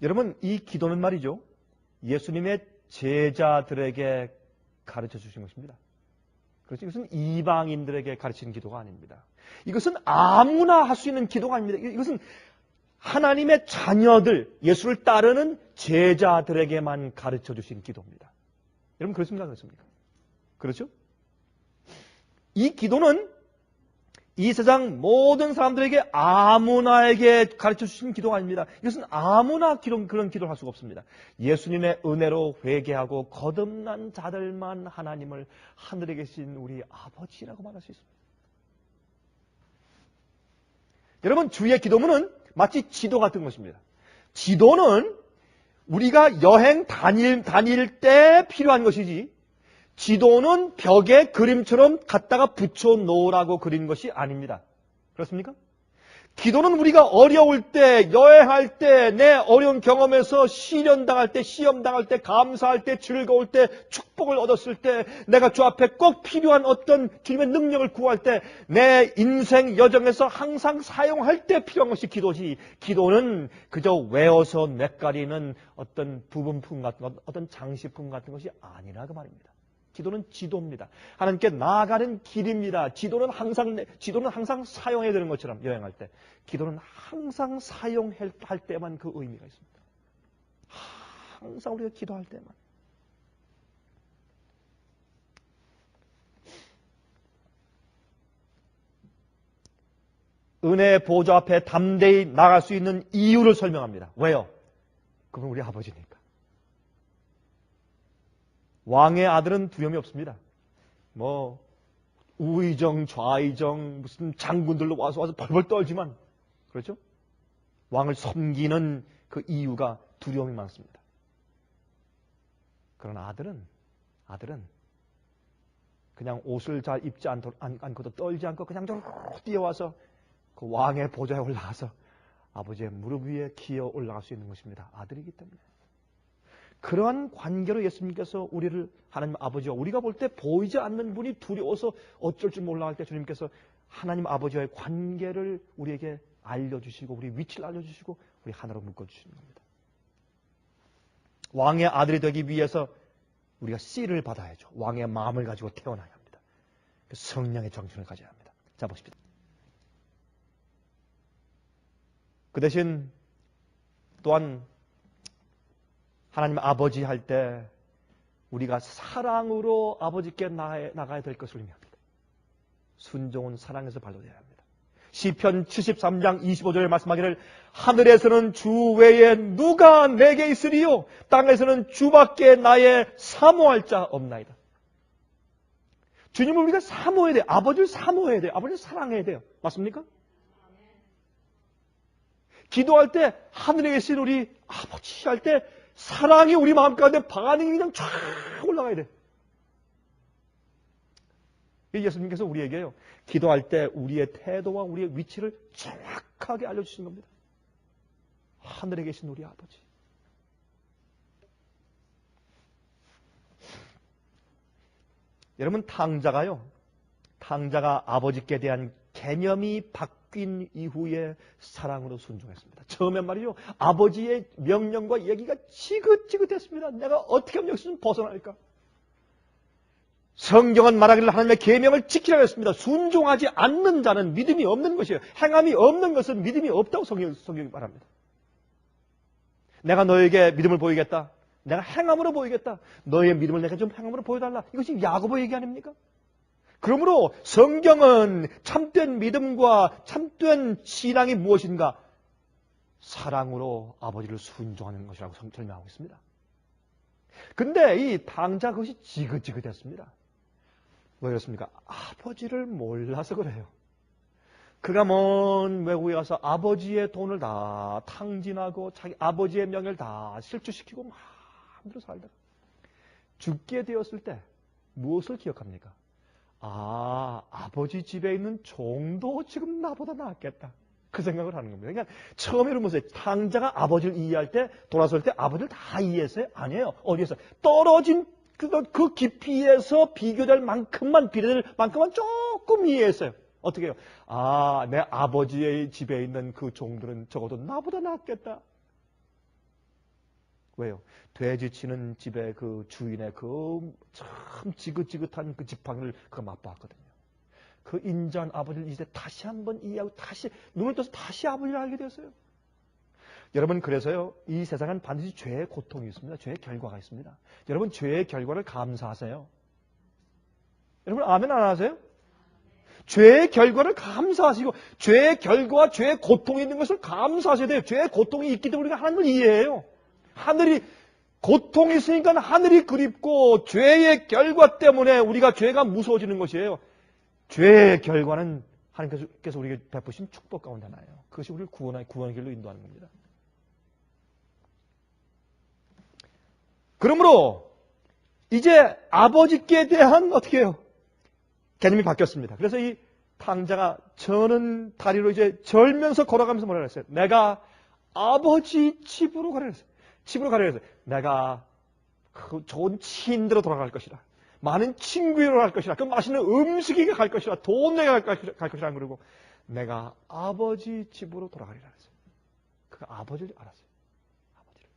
여러분, 이 기도는 말이죠, 예수님의 제자들에게 가르쳐 주신 것입니다. 그렇죠? 이것은 이방인들에게 가르치는 기도가 아닙니다. 이것은 아무나 할 수 있는 기도가 아닙니다. 이것은 하나님의 자녀들, 예수를 따르는 제자들에게만 가르쳐 주신 기도입니다. 여러분, 그렇습니까? 그렇습니까? 그렇죠? 이 기도는 이 세상 모든 사람들에게 아무나에게 가르쳐 주신 기도가 아닙니다. 이것은 아무나 그런 기도를 할 수가 없습니다. 예수님의 은혜로 회개하고 거듭난 자들만 하나님을 하늘에 계신 우리 아버지라고 말할 수 있습니다. 여러분, 주의 기도문은 마치 지도 같은 것입니다. 지도는 우리가 여행 다닐 때 필요한 것이지, 지도는 벽에 그림처럼 갖다가 붙여 놓으라고 그린 것이 아닙니다. 그렇습니까? 기도는 우리가 어려울 때, 여행할 때, 내 어려운 경험에서 시련당할 때, 시험당할 때, 감사할 때, 즐거울 때, 축복을 얻었을 때, 내가 주 앞에 꼭 필요한 어떤 주님의 능력을 구할 때, 내 인생 여정에서 항상 사용할 때 필요한 것이 기도지, 기도는 그저 외워서 뇌까리는 어떤 부분품 같은, 어떤 장식품 같은 것이 아니라 그 말입니다. 기도는 지도입니다. 하나님께 나아가는 길입니다. 지도는 항상 사용해야 되는 것처럼 여행할 때, 기도는 항상 사용할 때만 그 의미가 있습니다. 항상 우리가 기도할 때만. 은혜의 보좌 앞에 담대히 나갈 수 있는 이유를 설명합니다. 왜요? 그건 우리 아버지니까. 왕의 아들은 두려움이 없습니다. 우의정, 좌의정, 무슨 장군들로 와서 벌벌 떨지만, 그렇죠? 왕을 섬기는 그 이유가 두려움이 많습니다. 그러나 아들은 그냥 옷을 잘 입지 않고도 떨지 않고 그냥 저 뛰어와서 그 왕의 보좌에 올라가서 아버지의 무릎 위에 기어 올라갈 수 있는 것입니다. 아들이기 때문에. 그러한 관계로 예수님께서 우리를, 하나님 아버지와 우리가 볼 때 보이지 않는 분이 두려워서 어쩔 줄 몰라할 때 주님께서 하나님 아버지와의 관계를 우리에게 알려주시고 우리 위치를 알려주시고 우리 하나로 묶어주시는 겁니다. 왕의 아들이 되기 위해서 우리가 씨를 받아야죠. 왕의 마음을 가지고 태어나야 합니다. 성령의 정신을 가져야 합니다. 자, 보십시오. 그 대신 또한 하나님 아버지 할 때 우리가 사랑으로 아버지께 나가야 될 것을 의미합니다. 순종은 사랑에서 발로돼야 합니다. 시편 73장 25절에 말씀하기를 하늘에서는 주 외에 누가 내게 있으리요 땅에서는 주밖에 나의 사모할 자 없나이다. 주님을 우리가 사모해야 돼요. 아버지를 사모해야 돼요. 아버지를 사랑해야 돼요. 맞습니까? 기도할 때 하늘에 계신 우리 아버지 할 때 사랑이 우리 마음 가운데 반응이 그냥 쫙 올라가야 돼. 예수님께서 우리에게요, 기도할 때 우리의 태도와 우리의 위치를 정확하게 알려주신 겁니다. 하늘에 계신 우리 아버지. 여러분, 탕자가 아버지께 대한 개념이 바뀐 이후에 사랑으로 순종했습니다. 처음엔 말이죠, 아버지의 명령과 얘기가 지긋지긋했습니다. 내가 어떻게 하면 여기서 좀 벗어날까? 성경은 말하기를 하나님의 계명을 지키라고 했습니다. 순종하지 않는 자는 믿음이 없는 것이에요. 행함이 없는 것은 믿음이 없다고 성경이 말합니다. 내가 너에게 믿음을 보이겠다. 내가 행함으로 보이겠다. 너의 믿음을 내가 좀 행함으로 보여달라. 이것이 야고보 얘기 아닙니까? 그러므로 성경은 참된 믿음과 참된 신앙이 무엇인가? 사랑으로 아버지를 순종하는 것이라고 설명하고 있습니다. 근데 이 탕자 그것이 지긋지긋했습니다. 왜 그렇습니까? 아버지를 몰라서 그래요. 그가 먼 외국에 가서 아버지의 돈을 다 탕진하고 자기 아버지의 명예를 다 실추시키고 마음대로 살다가 죽게 되었을 때 무엇을 기억합니까? 아버지 집에 있는 종도 지금 나보다 낫겠다. 그 생각을 하는 겁니다. 그러니까 처음에 보세요. 탕자가 아버지를 이해할 때, 돌아설 때 아버지를 다 이해했어요? 아니에요. 어디에서? 떨어진 그 깊이에서 비교될 만큼만, 비례될 만큼만 조금 이해했어요. 어떻게 해요? 내 아버지의 집에 있는 그 종들은 적어도 나보다 낫겠다. 왜요? 돼지 치는 집의 그 주인의 그 참 지긋지긋한 그 지팡이를 그가 맛봤거든요. 그 인자한 아버지를 이제 다시 한번 이해하고 다시 눈을 떠서 다시 아버지를 알게 되었어요. 여러분, 그래서요, 이 세상은 반드시 죄의 고통이 있습니다. 죄의 결과가 있습니다. 여러분, 죄의 결과를 감사하세요. 여러분, 아멘 안 하세요? 죄의 결과를 감사하시고 죄의 결과, 죄의 고통이 있는 것을 감사하셔야 돼요. 죄의 고통이 있기 때문에 우리가 하나님을 이해해요. 하늘이 고통이 있으니까 하늘이 그립고 죄의 결과 때문에 우리가 죄가 무서워지는 것이에요. 죄의 결과는 하나님께서 우리에게 베푸신 축복 가운데 하나예요. 그것이 우리를 구원의 길로 인도하는 겁니다. 그러므로 이제 아버지께 대한 어떻게 해요? 개념이 바뀌었습니다. 그래서 이 탕자가 저는 다리로 이제 절면서 걸어가면서 뭐라 그랬어요? 내가 아버지 집으로 가려 했어요. 집으로 가려 했어요. 내가 그 좋은 치인대로 돌아갈 것이라. 많은 친구로 갈 것이라. 그 맛있는 음식이 갈 것이라. 돈 내가 갈 것이라. 그러고 내가 아버지 집으로 돌아가리라 했어요. 그 아버지를 알았어요. 아버지를.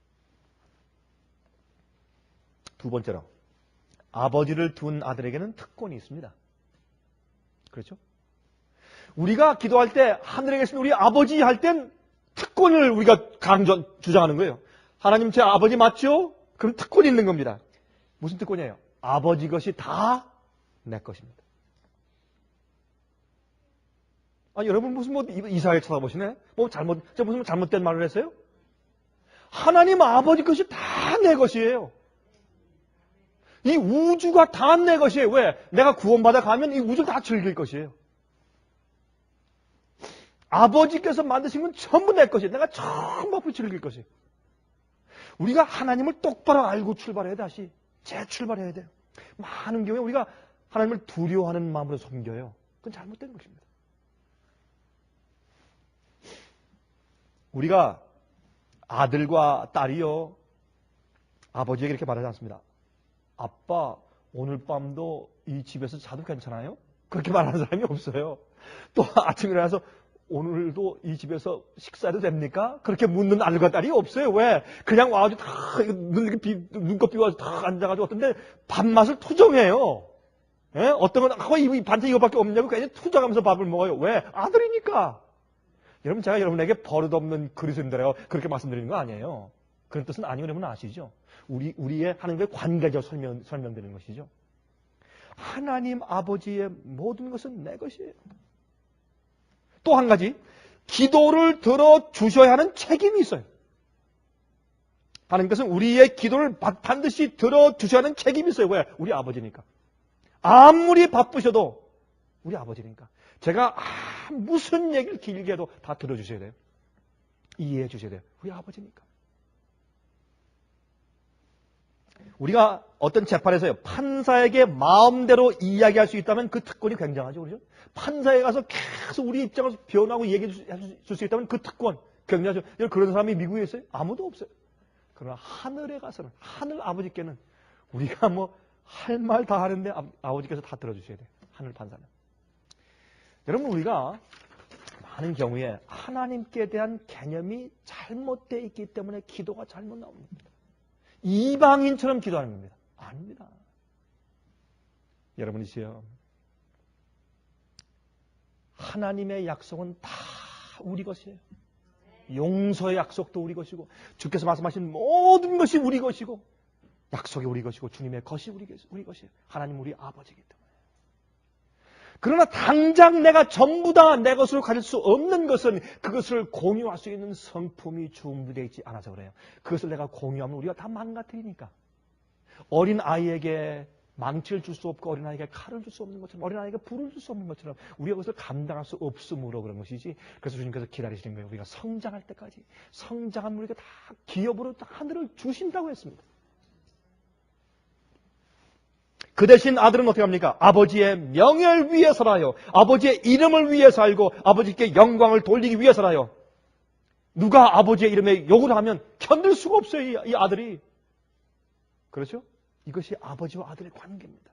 두 번째로 아버지를 둔 아들에게는 특권이 있습니다. 그렇죠? 우리가 기도할 때 하늘에 계신 우리 아버지 할 땐 특권을 우리가 주장하는 거예요. 하나님 제 아버지 맞죠? 그럼 특권이 있는 겁니다. 무슨 특권이에요? 아버지 것이 다 내 것입니다. 아, 여러분 무슨 이상하게 쳐다보시네? 제가 무슨 잘못된 말을 했어요? 하나님 아버지 것이 다 내 것이에요. 이 우주가 다 내 것이에요. 왜? 내가 구원받아 가면 이 우주를 다 즐길 것이에요. 아버지께서 만드신 건 전부 내 것이에요. 내가 전부 앞으로 즐길 것이에요. 우리가 하나님을 똑바로 알고 출발해야 돼, 다시. 재출발해야 돼요. 많은 경우에 우리가 하나님을 두려워하는 마음으로 섬겨요. 그건 잘못된 것입니다. 우리가 아들과 딸이요, 아버지에게 이렇게 말하지 않습니다. 아빠, 오늘 밤도 이 집에서 자도 괜찮아요? 그렇게 말하는 사람이 없어요. 또 아침에 일어나서 오늘도 이 집에서 식사해도 됩니까? 그렇게 묻는 아들과 딸이 없어요. 왜? 그냥 와가지고 다 눈곱 비워서 다 앉아가지고 어떤데 밥맛을 투정해요. 예? 어떤 건 이 반찬 이거밖에 없냐고 괜히 투정하면서 밥을 먹어요. 왜? 아들이니까. 여러분, 제가 여러분에게 버릇없는 그리스도인들이라고 그렇게 말씀드리는 거 아니에요. 그런 뜻은 아니고 여러분 아시죠? 우리의 하나님과의 관계적 설명되는 것이죠. 하나님 아버지의 모든 것은 내 것이에요. 또 한 가지, 기도를 들어주셔야 하는 책임이 있어요. 하나님께서는 우리의 기도를 반드시 들어주셔야 하는 책임이 있어요. 왜? 우리 아버지니까. 아무리 바쁘셔도 우리 아버지니까. 제가 무슨 얘기를 길게 해도 다 들어주셔야 돼요. 이해해 주셔야 돼요. 우리 아버지니까. 우리가 어떤 재판에서요, 판사에게 마음대로 이야기할 수 있다면 그 특권이 굉장하죠. 그렇죠? 판사에 가서 계속 우리 입장을 변하고 얘기해 줄 수 있다면 그 특권 굉장하죠. 그런 사람이 미국에 있어요? 아무도 없어요. 그러나 하늘에 가서는, 하늘 아버지께는 우리가 할 말 다 하는데 아버지께서 다 들어주셔야 돼요. 하늘 판사는. 여러분, 우리가 많은 경우에 하나님께 대한 개념이 잘못되어 있기 때문에 기도가 잘못 나옵니다. 이방인처럼 기도하는 겁니다. 아닙니다. 여러분이시여, 하나님의 약속은 다 우리 것이에요. 용서의 약속도 우리 것이고 주께서 말씀하신 모든 것이 우리 것이고 약속이 우리 것이고 주님의 것이 우리 것이에요. 하나님 우리 아버지이기 때문에. 그러나 당장 내가 전부 다 내 것으로 가질 수 없는 것은 그것을 공유할 수 있는 성품이 준비되어 있지 않아서 그래요. 그것을 내가 공유하면 우리가 다 망가뜨리니까. 어린 아이에게 망치를 줄 수 없고 어린아이에게 칼을 줄 수 없는 것처럼 어린아이에게 불을 줄 수 없는 것처럼 우리가 그것을 감당할 수 없으므로 그런 것이지. 그래서 주님께서 기다리시는 거예요. 우리가 성장할 때까지. 성장하면 우리가 다 기업으로 하늘을 주신다고 했습니다. 그 대신 아들은 어떻게 합니까? 아버지의 명예를 위해 살아요. 아버지의 이름을 위해 살고 아버지께 영광을 돌리기 위해 살아요. 누가 아버지의 이름에 욕을 하면 견딜 수가 없어요. 이 아들이. 그렇죠? 이것이 아버지와 아들의 관계입니다.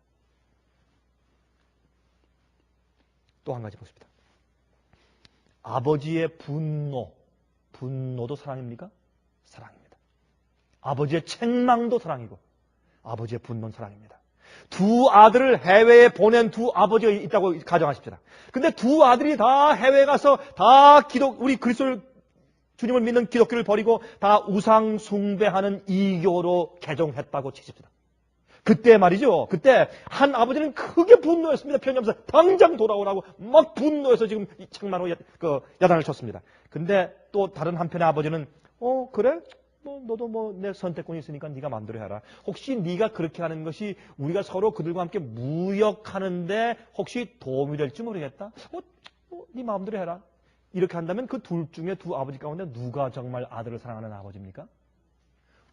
또 한 가지 보십니다. 아버지의 분노도 사랑입니까? 사랑입니다. 아버지의 책망도 사랑이고 아버지의 분노는 사랑입니다. 두 아들을 해외에 보낸 두 아버지가 있다고 가정하십시다. 근데 두 아들이 다 해외에 가서 다 우리 그리스도 주님을 믿는 기독교를 버리고 다 우상 숭배하는 이교로 개종했다고 치십시다. 그때 말이죠. 그때 한 아버지는 크게 분노했습니다. 편지하면서 당장 돌아오라고 막 분노해서 지금 책망으로 야단을 쳤습니다. 근데 또 다른 한편의 아버지는 그래? 너도 내 선택권이 있으니까 네가 마음대로 해라. 혹시 네가 그렇게 하는 것이 우리가 서로 그들과 함께 무역하는데 혹시 도움이 될지 모르겠다. 네 마음대로 해라. 이렇게 한다면 그 둘 중에 두 아버지 가운데 누가 정말 아들을 사랑하는 아버지입니까?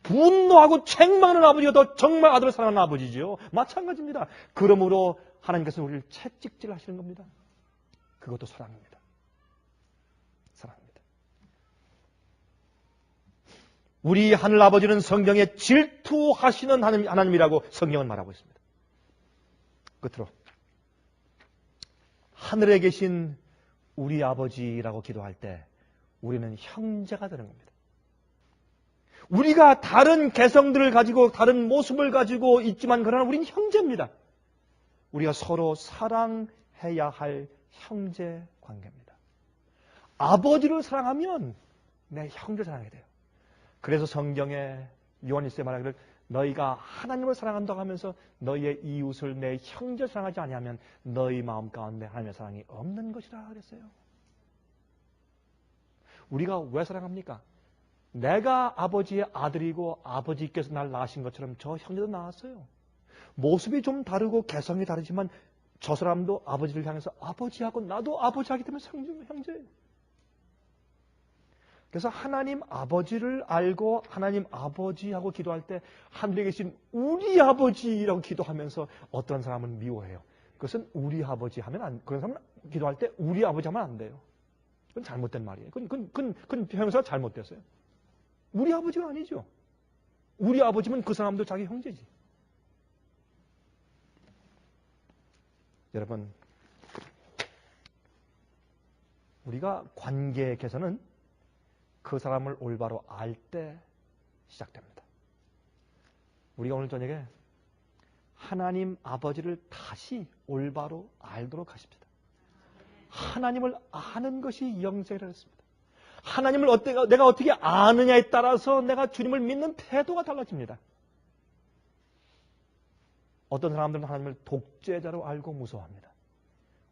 분노하고 책망하는 아버지가 더 정말 아들을 사랑하는 아버지죠. 마찬가지입니다. 그러므로 하나님께서 우리를 채찍질 하시는 겁니다. 그것도 사랑입니다. 사랑입니다. 우리 하늘 아버지는 성경에 질투하시는 하나님이라고 성경은 말하고 있습니다. 끝으로 하늘에 계신 우리 아버지라고 기도할 때 우리는 형제가 되는 겁니다. 우리가 다른 개성들을 가지고 다른 모습을 가지고 있지만 그러나 우리는 형제입니다. 우리가 서로 사랑해야 할 형제 관계입니다. 아버지를 사랑하면 내 형제를 사랑해야 돼요. 그래서 성경에 요한일서에 말하기를 너희가 하나님을 사랑한다고 하면서 너희의 이웃을 내 형제 사랑하지 아니하면 너희 마음 가운데 하나님의 사랑이 없는 것이라 그랬어요. 우리가 왜 사랑합니까? 내가 아버지의 아들이고 아버지께서 날 낳으신 것처럼 저 형제도 낳았어요. 모습이 좀 다르고 개성이 다르지만 저 사람도 아버지를 향해서 아버지하고 나도 아버지하기 때문에 형제예요. 그래서 하나님 아버지를 알고 하나님 아버지하고 기도할 때 하늘에 계신 우리 아버지라고 기도하면서 어떤 사람은 미워해요. 그것은 우리 아버지 하면 그런 사람은 기도할 때 우리 아버지 하면 안 돼요. 그건 잘못된 말이에요. 그건 형용사가 잘못됐어요. 우리 아버지가 아니죠. 우리 아버지면 그 사람도 자기 형제지. 여러분, 우리가 관계 개선은 그 사람을 올바로 알 때 시작됩니다. 우리가 오늘 저녁에 하나님 아버지를 다시 올바로 알도록 하십시다. 하나님을 아는 것이 영생이라고 했습니다. 하나님을 내가 어떻게 아느냐에 따라서 내가 주님을 믿는 태도가 달라집니다. 어떤 사람들은 하나님을 독재자로 알고 무서워합니다.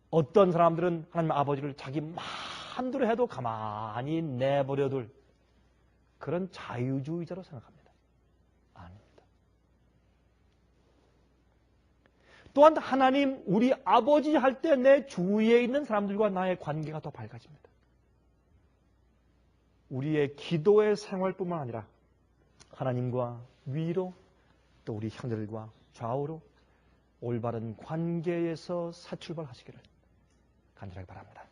어떤 사람들은 하나님 아버지를 자기 마음대로 해도 가만히 내버려둘 그런 자유주의자로 생각합니다. 아닙니다. 또한 하나님 우리 아버지 할 때 내 주위에 있는 사람들과 나의 관계가 더 밝아집니다. 우리의 기도의 생활뿐만 아니라 하나님과 위로 또 우리 형제들과 좌우로 올바른 관계에서 새 출발하시기를 간절하게 바랍니다.